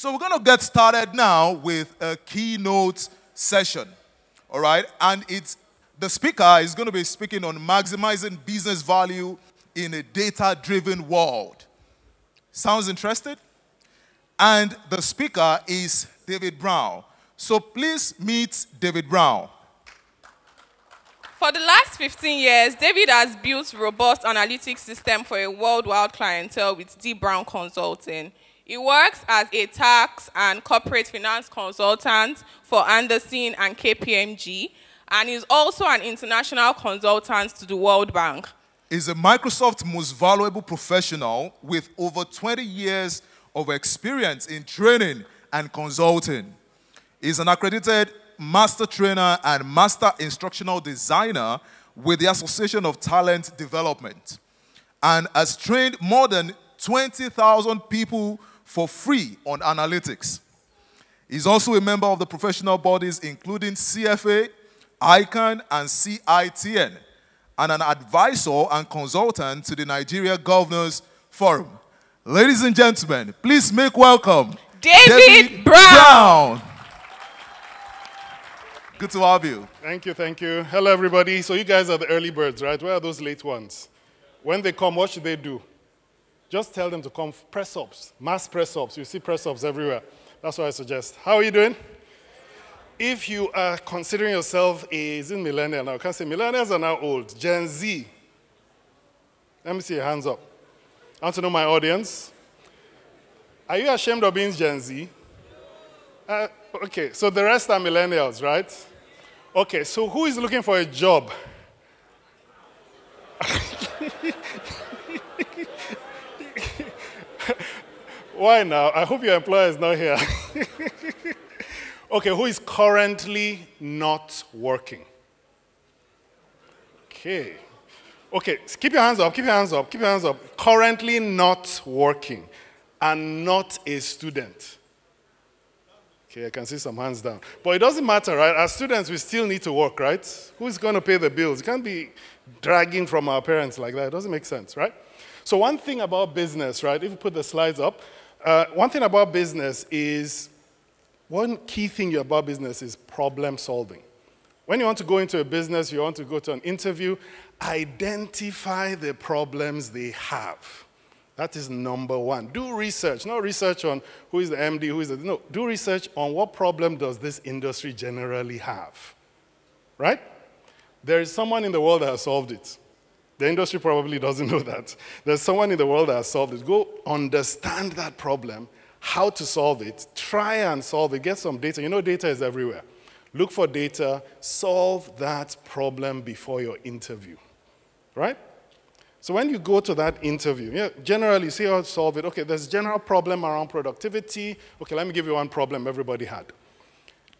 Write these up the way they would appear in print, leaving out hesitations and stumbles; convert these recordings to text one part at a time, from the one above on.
So we're going to get started now with a keynote session, all right? And the speaker is going to be speaking on maximizing business value in a data-driven world. Sounds interested? And the speaker is David Brown. So please meet David Brown. For the last 15 years, David has built a robust analytics system for a worldwide clientele with D. Brown Consulting. He works as a tax and corporate finance consultant for Anderson and KPMG, and is also an international consultant to the World Bank. He's a Microsoft most valuable professional with over 20 years of experience in training and consulting. He's an accredited master trainer and master instructional designer with the Association of Talent Development, and has trained more than 20,000 people for free on analytics. He's also a member of the professional bodies including CFA, ICANN, and CITN, and an advisor and consultant to the Nigeria Governors Forum. Ladies and gentlemen, please make welcome David Brown. Good to have you. Thank you, thank you. Hello, everybody. So you guys are the early birds, right? Where are those late ones? When they come, what should they do? Just tell them to come press-ups, mass press-ups. You see press-ups everywhere. That's what I suggest. How are you doing? If you are considering yourself is in millennial now, I can't say millennials are now old. Gen Z. Let me see your hands up. I want to know my audience. Are you ashamed of being Gen Z? Okay, so the rest are millennials, right? Okay, so who is looking for a job? Why now? I hope your employer is not here. Okay, who is currently not working? Okay. Okay, keep your hands up, keep your hands up, keep your hands up. Currently not working and not a student. Okay, I can see some hands down. But it doesn't matter, right? As students, we still need to work, right? Who's going to pay the bills? You can't be dragging from our parents like that. It doesn't make sense, right? So one thing about business, right? If you put the slides up, one thing about business is, one key thing about business is problem solving. When you want to go into a business, you want to go to an interview, identify the problems they have. That is number one. Do research, not research on who is the MD, who is the, no, do research on what problem does this industry generally have, right? There is someone in the world that has solved it. The industry probably doesn't know that. There's someone in the world that has solved it. Go understand that problem, how to solve it, try and solve it, get some data. You know data is everywhere. Look for data, solve that problem before your interview, right? So when you go to that interview, generally, see how to solve it. Okay, there's a general problem around productivity. Okay, let me give you one problem everybody had.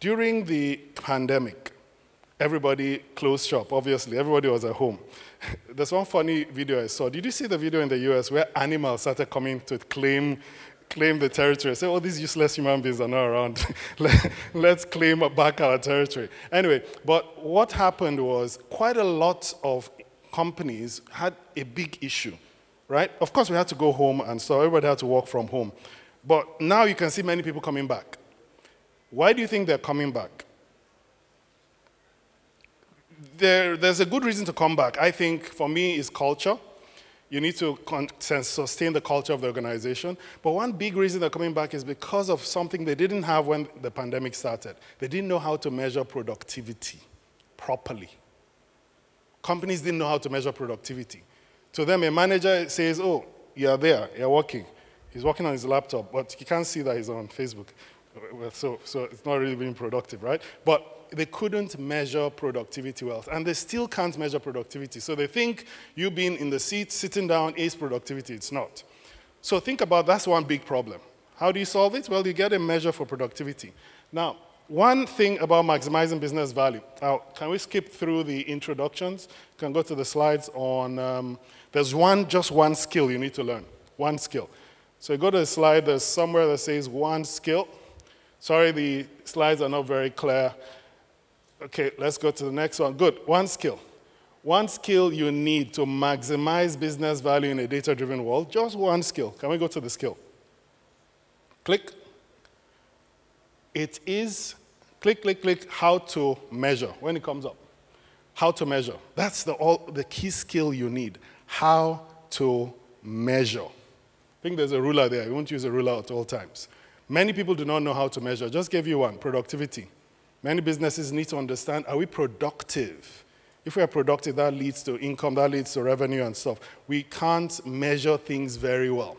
During the pandemic, everybody closed shop, obviously. Everybody was at home. There's one funny video I saw. Did you see the video in the US where animals started coming to claim the territory? Say, oh, these useless human beings are not around. Let's claim back our territory. Anyway, but what happened was quite a lot of companies had a big issue, right? Of course, we had to go home, and so everybody had to work from home. But now you can see many people coming back. Why do you think they're coming back? There's a good reason to come back. I think, for me, is culture. You need to sustain the culture of the organization. But one big reason they're coming back is because of something they didn't have when the pandemic started. They didn't know how to measure productivity properly. Companies didn't know how to measure productivity. To them, a manager says, oh, you're there, you're working. He's working on his laptop, but you can't see that he's on Facebook. So it's not really being productive, right? But they couldn't measure productivity well, and they still can't measure productivity. So they think you being in the seat, sitting down, is productivity. It's not. So think about that's one big problem. How do you solve it? Well, you get a measure for productivity. Now, one thing about maximizing business value. Now, can we skip through the introductions? Can go to the slides on, there's just one skill you need to learn. One skill. So you go to the slide, there's somewhere that says one skill. Sorry, the slides are not very clear. Okay, let's go to the next one. Good, one skill. One skill you need to maximize business value in a data-driven world. Just one skill. Can we go to the skill? Click. It is, click, click, click, how to measure when it comes up. How to measure. That's the key skill you need. How to measure. I think there's a ruler there. You won't use a ruler at all times. Many people do not know how to measure. Just gave you one, productivity. Many businesses need to understand, are we productive? If we are productive, that leads to income, that leads to revenue and stuff. We can't measure things very well.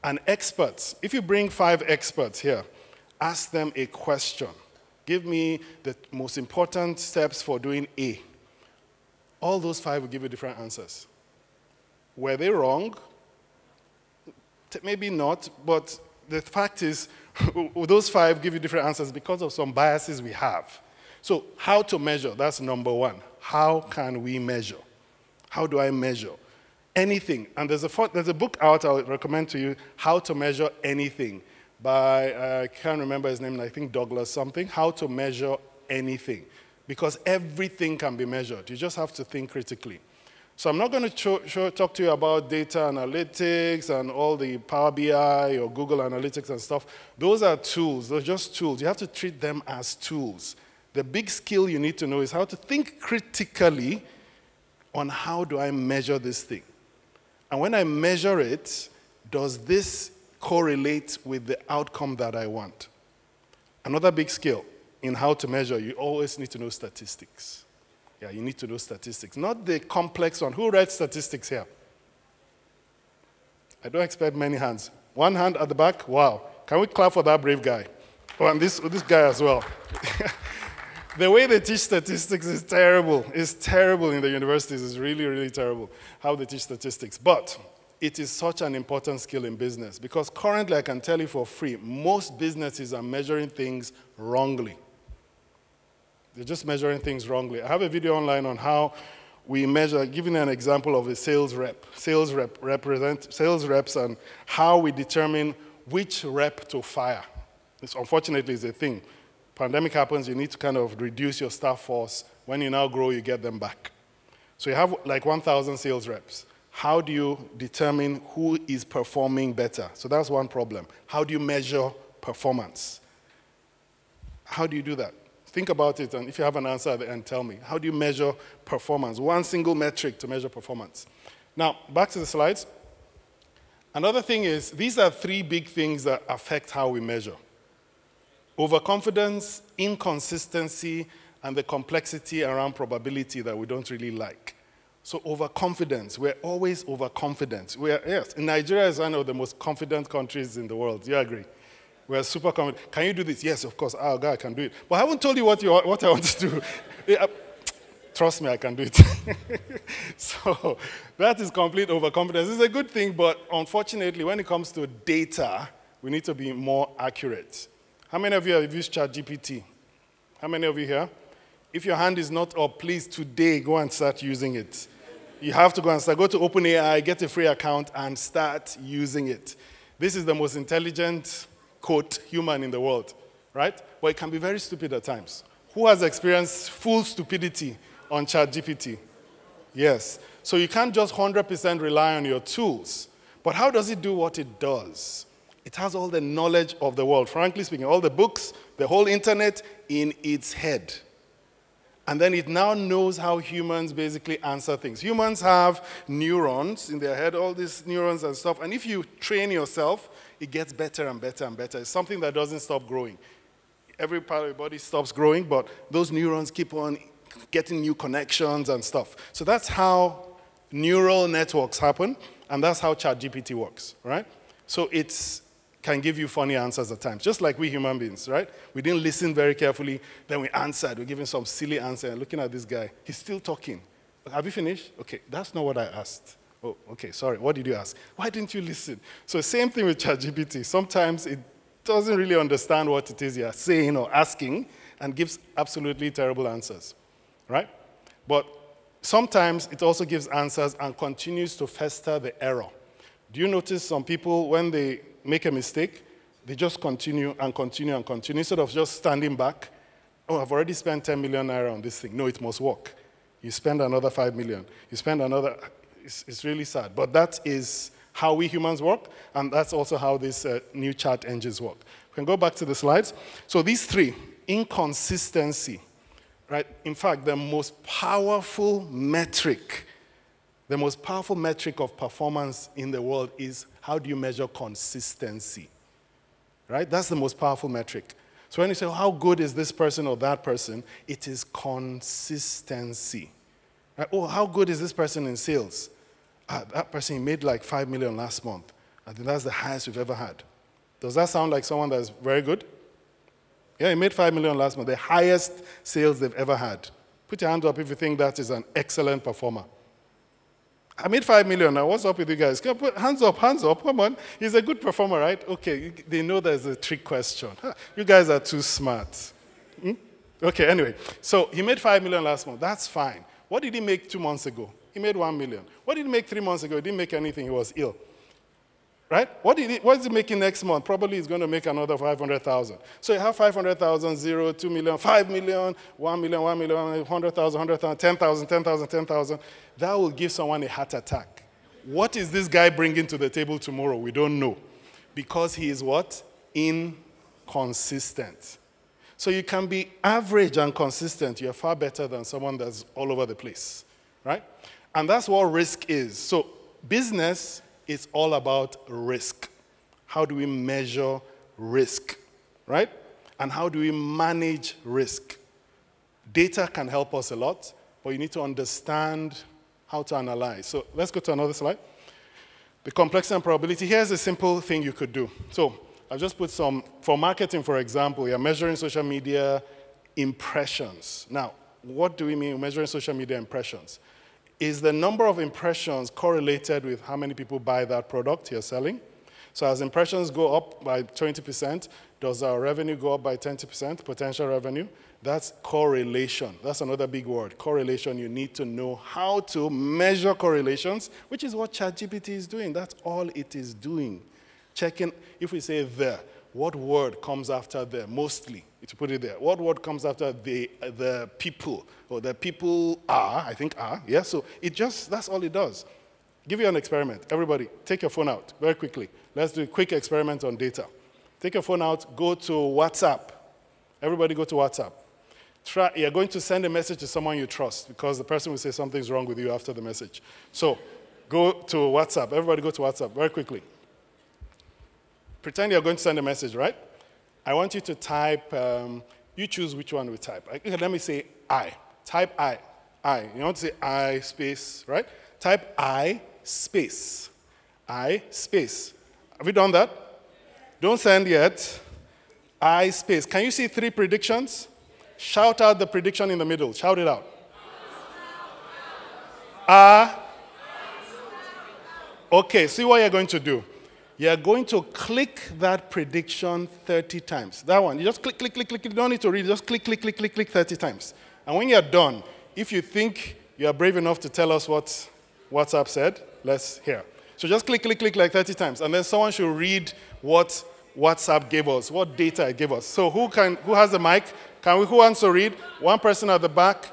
And experts, if you bring 5 experts here, ask them a question. Give me the most important steps for doing A. All those 5 will give you different answers. Were they wrong? Maybe not, but the fact is, those 5 give you different answers because of some biases we have. So how to measure, that's number 1. How can we measure? How do I measure? Anything. And there's a book out I would recommend to you, How to Measure Anything, by, I can't remember his name, I think Douglas something, How to Measure Anything. Because everything can be measured. You just have to think critically. So I'm not going to talk to you about data analytics and all the Power BI or Google Analytics and stuff. Those are tools. They're just tools. You have to treat them as tools. The big skill you need to know is how to think critically on how do I measure this thing. And when I measure it, does this correlate with the outcome that I want? Another big skill in how to measure, you always need to know statistics. Yeah, you need to know statistics. Not the complex one. Who writes statistics here? I don't expect many hands. One hand at the back? Wow. Can we clap for that brave guy? Oh, and this guy as well. The way they teach statistics is terrible. It's terrible in the universities. It's really, really terrible how they teach statistics. But it is such an important skill in business because currently, I can tell you for free, most businesses are measuring things wrongly. They're just measuring things wrongly. I have a video online on how we measure, giving an example of a sales rep. Sales reps and how we determine which rep to fire. This, unfortunately, is a thing. Pandemic happens, you need to kind of reduce your staff force. When you now grow, you get them back. So you have like 1,000 sales reps. How do you determine who is performing better? So that's one problem. How do you measure performance? How do you do that? Think about it, and if you have an answer at the end, tell me. How do you measure performance? One single metric to measure performance. Now, back to the slides. Another thing is, these are 3 big things that affect how we measure. Overconfidence, inconsistency, and the complexity around probability that we don't really like. So overconfidence, we're always overconfident. Yes, Nigeria is one of the most confident countries in the world. Do you agree? We're super confident. Can you do this? Yes, of course. Oh, God, I can do it. But I haven't told you what I want to do. Trust me, I can do it. So that is complete overconfidence. It's a good thing, but unfortunately, when it comes to data, we need to be more accurate. How many of you have used ChatGPT? How many of you here? If your hand is not up, please today go and start using it. You have to go and start. Go to OpenAI, get a free account, and start using it. This is the most intelligent, quote, human in the world, right? But it can be very stupid at times. Who has experienced full stupidity on ChatGPT? Yes. So you can't just 100% rely on your tools. But how does it do what it does? It has all the knowledge of the world, frankly speaking, all the books, the whole internet in its head. And then it now knows how humans basically answer things. Humans have neurons in their head, all these neurons and stuff. And if you train yourself, it gets better and better and better. It's something that doesn't stop growing. Every part of your body stops growing, but those neurons keep on getting new connections and stuff. So that's how neural networks happen, and that's how ChatGPT works, right? So it can give you funny answers at times, just like we human beings, right? We didn't listen very carefully, then we answered. We're giving some silly answer, and looking at this guy, he's still talking. Have you finished? Okay, that's not what I asked. Oh, okay, sorry, what did you ask? Why didn't you listen? So same thing with ChatGPT. Sometimes it doesn't really understand what it is you're saying or asking and gives absolutely terrible answers, right? But sometimes it also gives answers and continues to fester the error. Do you notice some people, when they make a mistake, they just continue and continue and continue instead of just standing back? Oh, I've already spent 10 million naira on this thing. No, it must work. You spend another 5 million. You spend another. It's really sad. But that is how we humans work, and that's also how these new chat engines work. can go back to the slides. So these three, inconsistency, right? In fact, the most powerful metric of performance in the world is how do you measure consistency, right? That's the most powerful metric. So when you say, how good is this person or that person, it is consistency. Right? Oh, how good is this person in sales? That person made like 5 million last month. I think that's the highest we've ever had. Does that sound like someone that's very good? Yeah, he made 5 million last month, the highest sales they've ever had. Put your hand up if you think that is an excellent performer. I made 5 million now. What's up with you guys? Hands up, come on. He's a good performer, right? Okay, they know there's a trick question. You guys are too smart. Okay, anyway. So he made 5 million last month. That's fine. What did he make 2 months ago? He made 1 million. What did he make 3 months ago? He didn't make anything. He was ill. Right? What is he making next month? Probably he's going to make another 500,000. So you have 500,000, 0, 2 million, 5 million, 1 million, 1 million, 100,000, 100,000, 10,000, 10,000, 10,000. That will give someone a heart attack. What is this guy bringing to the table tomorrow? We don't know. Because he is what? Inconsistent. So you can be average and consistent. You're far better than someone that's all over the place. Right? And that's what risk is. So business is all about risk. How do we measure risk, right? And how do we manage risk? Data can help us a lot, but you need to understand how to analyze. So let's go to another slide. The complexity and probability. Here's a simple thing you could do. So I've just put some, for marketing, for example, you're measuring social media impressions. Now, what do we mean measuring social media impressions? Is the number of impressions correlated with how many people buy that product you're selling? So as impressions go up by 20%, does our revenue go up by 20%, potential revenue? That's correlation. That's another big word, correlation. You need to know how to measure correlations, which is what ChatGPT is doing. That's all it is doing. Checking, if we say the, what word comes after the mostly? To put it there. What word comes after the people? Or the people are, I think are, yeah? So it just, that's all it does. Give you an experiment. Everybody, take your phone out very quickly. Let's do a quick experiment on data. Take your phone out, go to WhatsApp. Everybody go to WhatsApp. You're going to send a message to someone you trust because the person will say something's wrong with you after the message. So go to WhatsApp. Everybody go to WhatsApp very quickly. Pretend you're going to send a message, right? I want you to type, you choose which one we type. Okay, let me say I. Type I. I. You want to say I space, right? Type I space. I space. Have you done that? Don't send yet. I space. Can you see 3 predictions? Shout out the prediction in the middle. Shout it out. Okay, see what you're going to do. You're going to click that prediction 30 times. That one, you just click, click, click, click. You don't need to read, just click, click, click, click, click 30 times. And when you're done, if you think you're brave enough to tell us what WhatsApp said, let's hear. So just click, click, click like 30 times. And then someone should read what WhatsApp gave us, what data it gave us. So who has the mic? Who wants to read? One person at the back,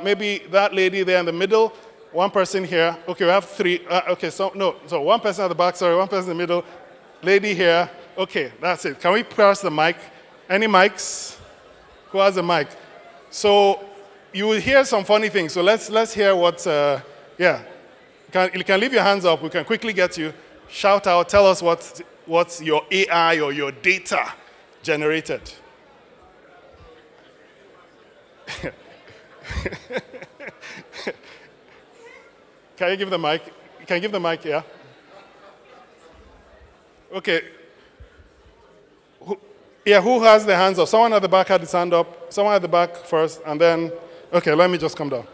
maybe that lady there in the middle. One person here. Okay, we have 3. So one person at the back, sorry, one person in the middle. Lady here. Okay, that's it. Can we pass the mic? Any mics? Who has a mic? So you will hear some funny things. So let's hear what, yeah. You can leave your hands up. We can quickly get you. Shout out. Tell us what's your AI or your data generated. Can you give the mic? Can you give the mic, yeah? Okay. Who has the hands up? Someone at the back had his hand up. Someone at the back first, and then, okay, let me just come down.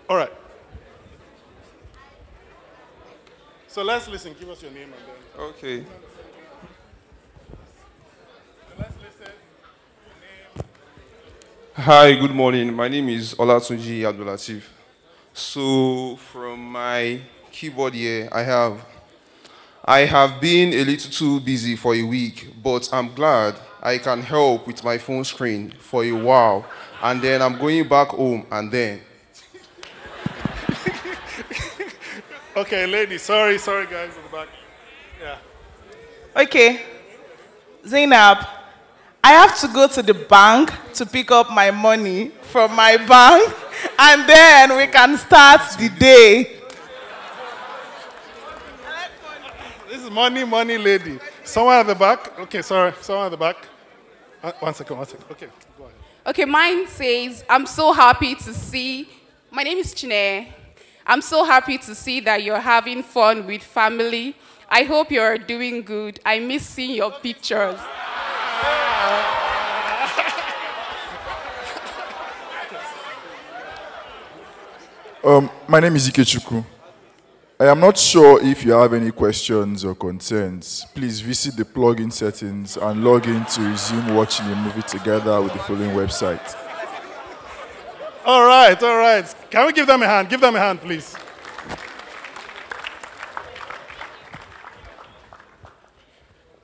All right. So let's listen. Give us your name and then. Okay. So let's listen. Name. Hi, good morning. My name is Olatunji Abdulatif. So from my keyboard here, I have been a little too busy for a week, but I'm glad I can help with my phone screen for a while, and then I'm going back home, and then. Okay, lady, sorry guys in the back. Yeah. Okay. Zainab, I have to go to the bank to pick up my money from my bank, and then we can start the day. This is money lady. Someone at the back. Okay, sorry. Someone at the back. One second. Okay, go ahead. Okay, mine says, I'm so happy to see, my name is Chine. I'm so happy to see that you're having fun with family. I hope you're doing good. I miss seeing your pictures. My name is Ikechukwu. I am not sure if you have any questions or concerns. Please visit the plugin settings and log in to resume watching a movie together with the following website. All right. Can we give them a hand? Give them a hand, please.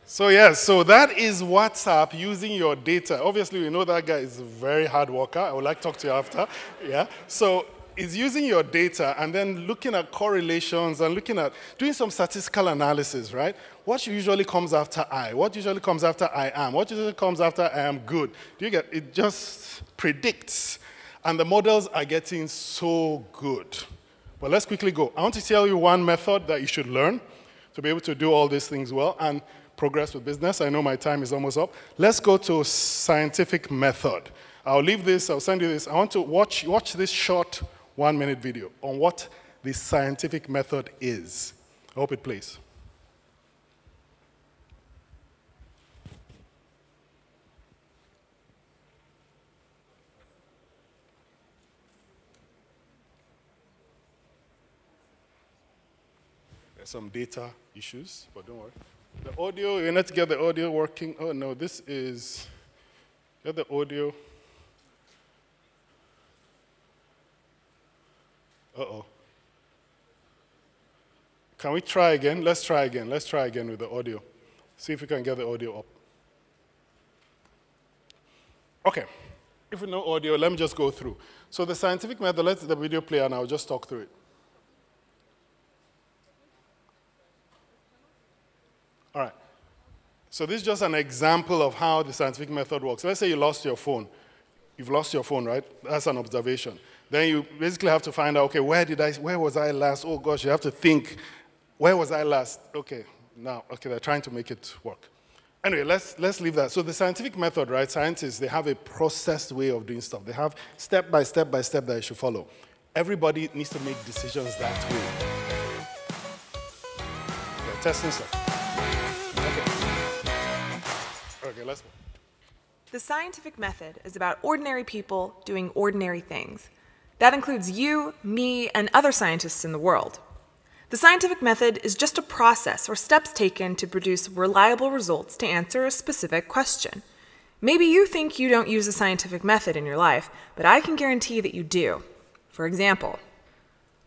So that is WhatsApp using your data. Obviously, we know that guy is a very hard worker. I would like to talk to you after. Yeah. So it's using your data and then looking at correlations and looking at doing some statistical analysis, right? What usually comes after I? What usually comes after I am? What usually comes after I am good? Do you get it? It just predicts. And the models are getting so good. But let's quickly go. I want to tell you one method that you should learn to be able to do all these things well and progress with business. I know my time is almost up. Let's go to scientific method. I'll leave this, I'll send you this. I want to watch this short 1-minute video on what the scientific method is. I hope it plays. There's some data issues, but don't worry. The audio, you need to get the audio working. Oh no, this is, get the audio. Uh-oh. Can we try again? Let's try again. Let's try again with the audio. See if we can get the audio up. Okay. If we know audio, let me just go through. So the scientific method, let the video play and I'll just talk through it. All right. So this is just an example of how the scientific method works. Let's say you lost your phone. You've lost your phone, right? That's an observation. Then you basically have to find out, okay, where was I last? Oh gosh, you have to think, where was I last? Okay, now, okay, they're trying to make it work. Anyway, let's leave that. So the scientific method, right, scientists, they have a processed way of doing stuff. They have step by step that you should follow. Everybody needs to make decisions that way. Okay, testing stuff. Okay, let's go. The scientific method is about ordinary people doing ordinary things. That includes you, me, and other scientists in the world. The scientific method is just a process or steps taken to produce reliable results to answer a specific question. Maybe you think you don't use the scientific method in your life, but I can guarantee that you do. For example,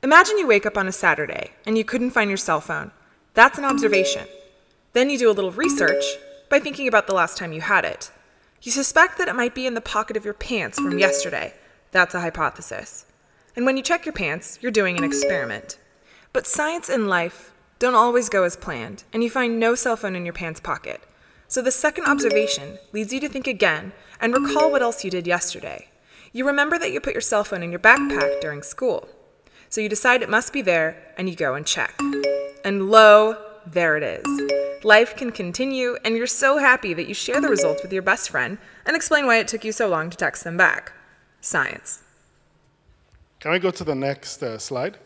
imagine you wake up on a Saturday and you couldn't find your cell phone. That's an observation. Then you do a little research by thinking about the last time you had it. You suspect that it might be in the pocket of your pants from yesterday. That's a hypothesis. And when you check your pants, you're doing an experiment. But science and life don't always go as planned, and you find no cell phone in your pants pocket. So the second observation leads you to think again and recall what else you did yesterday. You remember that you put your cell phone in your backpack during school. So you decide it must be there, and you go and check. And lo, there it is. Life can continue, and you're so happy that you share the results with your best friend and explain why it took you so long to text them back. Science. Can we go to the next slide?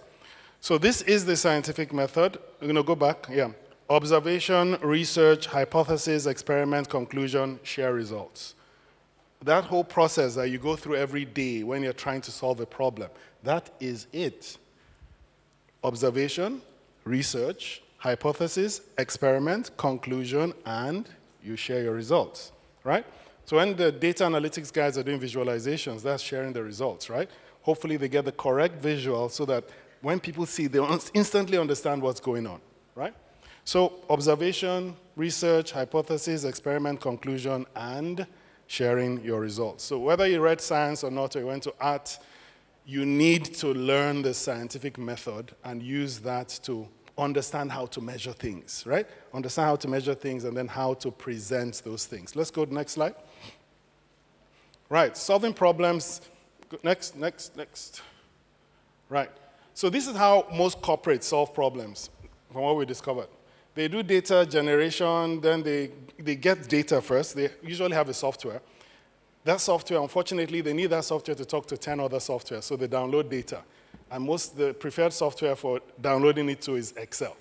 So this is the scientific method. We're going to go back. Yeah. Observation, research, hypothesis, experiment, conclusion, share results. That whole process that you go through every day when you're trying to solve a problem, that is it. Observation, research, hypothesis, experiment, conclusion, and you share your results, right? So when the data analytics guys are doing visualizations, that's sharing the results, right? Hopefully they get the correct visual so that when people see, they instantly understand what's going on, right? So observation, research, hypothesis, experiment, conclusion, and sharing your results. So whether you read science or not, or you went to art, you need to learn the scientific method and use that to understand how to measure things, right? Understand how to measure things and then how to present those things. Let's go to the next slide. Right, solving problems. Next. Right. So this is how most corporates solve problems, from what we discovered. They do data generation, then they get data first. They usually have a software. That software, unfortunately, they need that software to talk to 10 other software, so they download data. And the preferred software for downloading it to is Excel.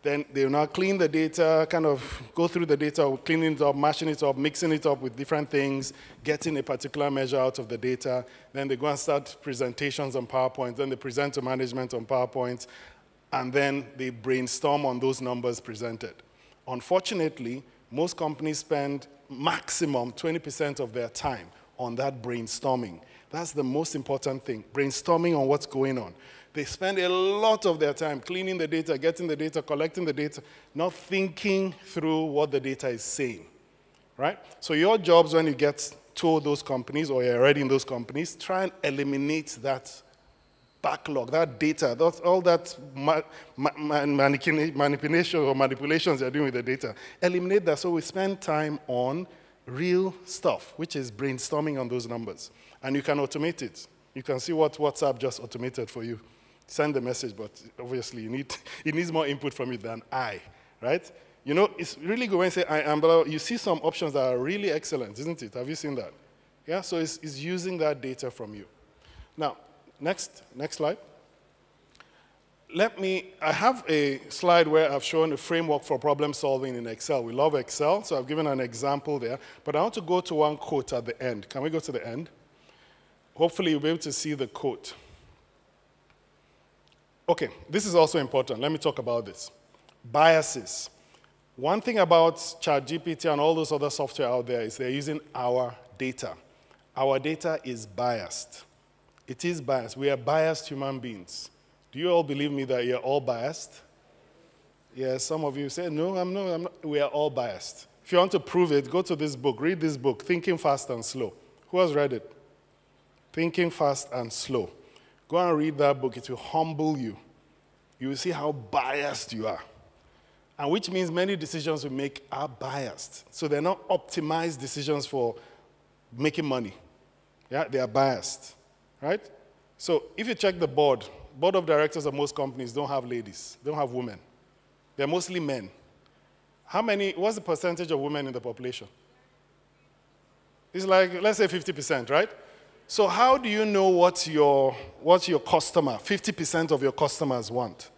Then they will now clean the data, kind of go through the data, cleaning it up, mashing it up, mixing it up with different things, getting a particular measure out of the data. Then they go and start presentations on PowerPoint. Then they present to management on PowerPoint. And then they brainstorm on those numbers presented. Unfortunately, most companies spend maximum 20% of their time on that brainstorming. That's the most important thing, brainstorming on what's going on. They spend a lot of their time cleaning the data, getting the data, collecting the data, not thinking through what the data is saying, right? So your jobs when you get to those companies or you're already in those companies, try and eliminate that backlog, that data, all that manipulation or manipulations you're doing with the data. Eliminate that so we spend time on real stuff, which is brainstorming on those numbers. And you can automate it. You can see what WhatsApp just automated for you. Send the message, but obviously it needs more input from you than I, right? You know, it's really good when you say I am, but you see some options that are really excellent, isn't it? Have you seen that? Yeah, so it's using that data from you. Now, next slide. I have a slide where I've shown a framework for problem solving in Excel. We love Excel, so I've given an example there. But I want to go to one quote at the end. Can we go to the end? Hopefully you'll be able to see the quote. Okay, this is also important. Let me talk about this. Biases. One thing about ChatGPT and all those other software out there is they're using our data. Our data is biased. It is biased. We are biased human beings. Do you all believe me that you're all biased? Yeah, some of you say, no, I'm not. We are all biased. If you want to prove it, go to this book. Read this book, Thinking Fast and Slow. Who has read it? Thinking Fast and Slow. Go and read that book. It will humble you. You will see how biased you are. And which means many decisions we make are biased. So they're not optimized decisions for making money. Yeah, they are biased, right? So if you check the board of directors of most companies don't have ladies, don't have women. They're mostly men. What's the percentage of women in the population? It's like, let's say 50%, right? So how do you know what your customer, 50% of your customers want?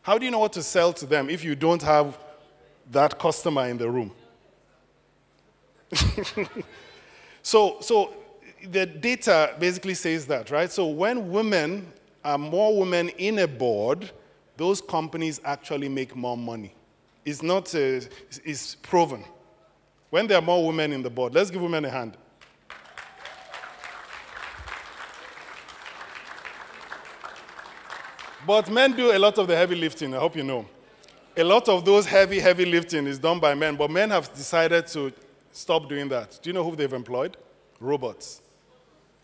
How do you know what to sell to them if you don't have that customer in the room? So the data basically says that, right? So when women are more women in a board, those companies actually make more money. It's proven. When there are more women in the board, let's give women a hand. But men do a lot of the heavy lifting, I hope you know. A lot of those heavy lifting is done by men, but men have decided to stop doing that. Do you know who they've employed? Robots.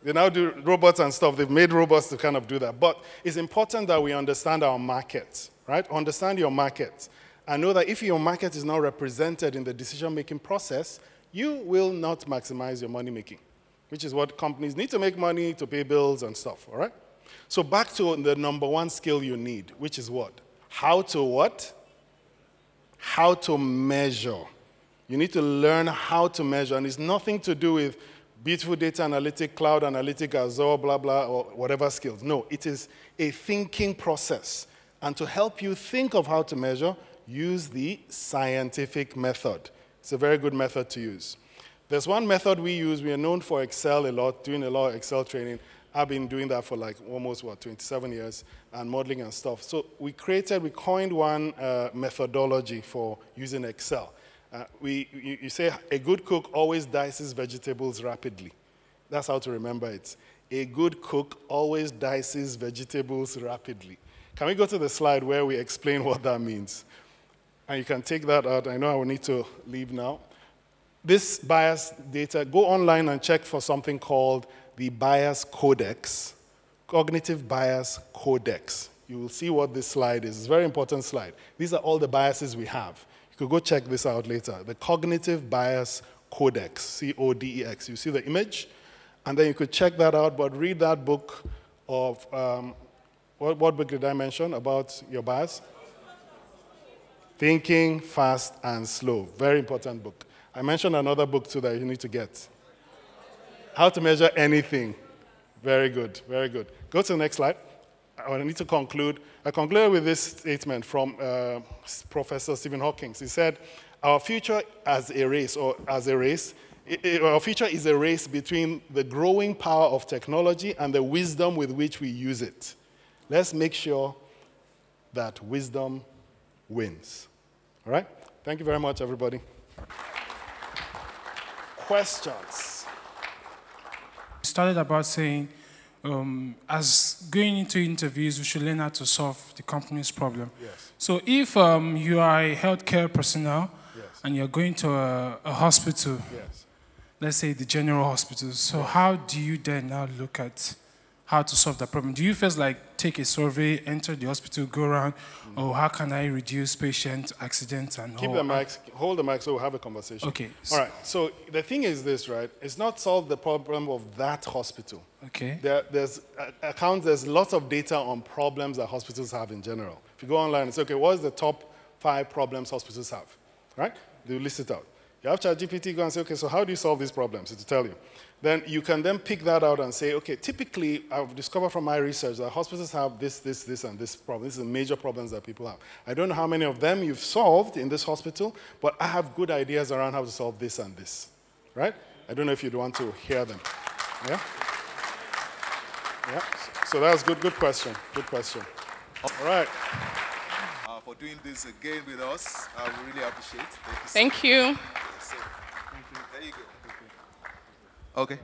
They now do robots and stuff. They've made robots to kind of do that. But it's important that we understand our market, right? Understand your market. And know that if your market is not represented in the decision-making process, you will not maximize your money making, which is what companies need to make money, to pay bills and stuff, all right? So back to the number one skill you need, which is what? How to what? How to measure. You need to learn how to measure, and it's nothing to do with beautiful data analytic, cloud analytic, Azure, blah, blah, or whatever skills. No, it is a thinking process. And to help you think of how to measure, use the scientific method. It's a very good method to use. There's one method we use. We are known for Excel a lot, doing a lot of Excel training. I've been doing that for like almost, 27 years, and modeling and stuff. So we coined one methodology for using Excel. You say a good cook always dices vegetables rapidly. That's how to remember it. A good cook always dices vegetables rapidly. Can we go to the slide where we explain what that means? And you can take that out. I know I will need to leave now. This bias data, go online and check for something called the Bias Codex, Cognitive Bias Codex. you will see what this slide is. It's a very important slide. These are all the biases we have. You could go check this out later. The Cognitive Bias Codex, C-O-D-E-X. You see the image? And then you could check that out, but read that book of, what book did I mention about your bias? Thinking Fast and Slow. Very important book. I mentioned another book too that you need to get. How to Measure Anything. Very good, very good. Go to the next slide. I need to conclude. I concluded with this statement from Professor Stephen Hawking. He said, our future as a race, our future is a race between the growing power of technology and the wisdom with which we use it. Let's make sure that wisdom wins. All right? Thank you very much, everybody. Questions? You started about saying, as going into interviews, we should learn how to solve the company's problem. Yes. So if you are a healthcare personnel, Yes. and you're going to a hospital, Yes. let's say the general hospital, so how do you then now look at how to solve that problem? Do you first like take a survey, enter the hospital, go around, or how can I reduce patient accidents and Keep all? the mics, hold the mic so we'll have a conversation. Okay. All right, so the thing is this, right? It's not solve the problem of that hospital. Okay. There's lots of data on problems that hospitals have in general. If you go online and say, okay, what is the top 5 problems hospitals have, right? They list it out. You have ChatGPT go and say, okay, so how do you solve these problems? It will tell you. Then you can then pick that out and say, okay, typically I've discovered from my research that hospitals have this, and this problem. This is the major problems that people have. I don't know how many of them you've solved in this hospital, but I have good ideas around how to solve this and this, right? I don't know if you'd want to hear them. Yeah? Yeah, so that was good question, good question. All right. For doing this again with us, I really appreciate it. Thank you. Thank you. There you go. Okay.